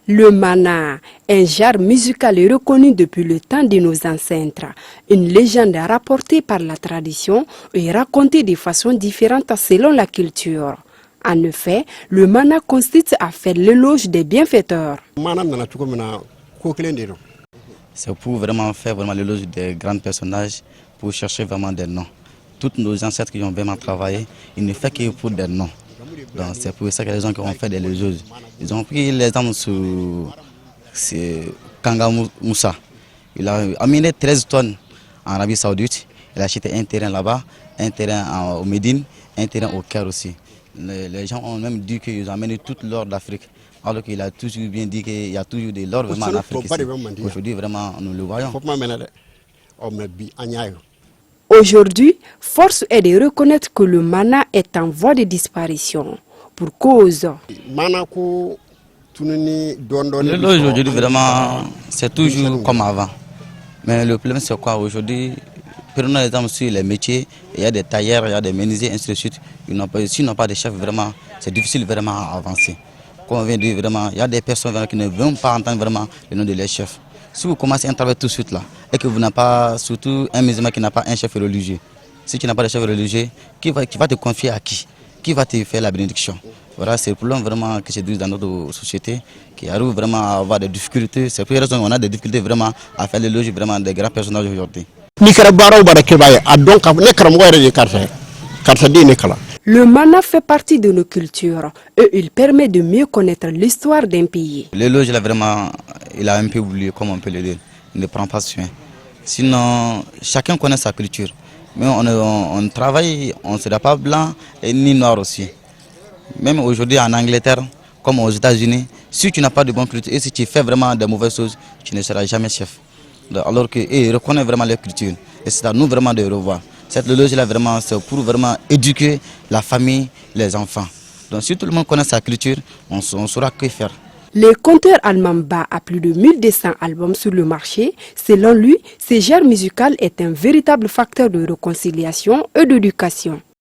Le mana, un genre musical reconnu depuis le temps de nos ancêtres. Une légende rapportée par la tradition et racontée de façon différente selon la culture. En effet, le mana consiste à faire l'éloge des bienfaiteurs. C'est pour vraiment faire l'éloge des grands personnages, pour chercher vraiment des noms. Tous nos ancêtres qui ont vraiment travaillé, ils ne font que pour des noms. Donc c'est pour ça que les gens qui ont fait des éloges. Ils ont pris l'exemple sur Kanga Moussa. Il a amené 13 tonnes en Arabie Saoudite. Il a acheté un terrain là-bas, un terrain au Médine, un terrain au Caire aussi. Les gens ont même dit qu'ils ont amené toute l'or d'Afrique. Alors qu'il a toujours bien dit qu'il y a toujours de l'or vraiment en Afrique. Aujourd'hui, vraiment, nous le voyons. Aujourd'hui, force est de reconnaître que le mana est en voie de disparition. Pour cause. L'éloge aujourd'hui, vraiment, c'est toujours comme avant. Mais le problème, c'est quoi aujourd'hui? Prenons l'exemple sur les métiers, il y a des tailleurs, il y a des menuisiers, ainsi de suite. S'ils n'ont pas de chef, vraiment, c'est difficile vraiment à avancer. Comme on vient de dire, vraiment, il y a des personnes qui ne veulent pas entendre vraiment le nom de leurs chefs. Si vous commencez un travail tout de suite là, et que vous n'avez pas, surtout un musulman qui n'a pas un chef religieux, si tu n'as pas de chef religieux, qui va te confier à qui? Qui va te faire la bénédiction? Voilà, c'est le problème vraiment que se dit dans notre société, qui arrive vraiment à avoir des difficultés. C'est pour cette raison qu'on a des difficultés vraiment à faire l'éloge vraiment des grands personnages aujourd'hui. Le mana fait partie de nos cultures et il permet de mieux connaître l'histoire d'un pays. L'éloge, vraiment, il a un peu oublié, comme on peut le dire. Il ne prend pas soin. Sinon, chacun connaît sa culture. Mais on travaille, on ne sera pas blanc et ni noir aussi. Même aujourd'hui en Angleterre, comme aux États-Unis, si tu n'as pas de bonne culture et si tu fais vraiment de mauvaises choses, tu ne seras jamais chef. Alors qu'ils reconnaissent vraiment leur culture. Et c'est à nous vraiment de revoir. Cette loge-là, vraiment, c'est pour vraiment éduquer la famille, les enfants. Donc si tout le monde connaît sa culture, on saura que faire. Le conteur Almamba a plus de 1200 albums sur le marché. Selon lui, ce genre musical est un véritable facteur de réconciliation et d'éducation.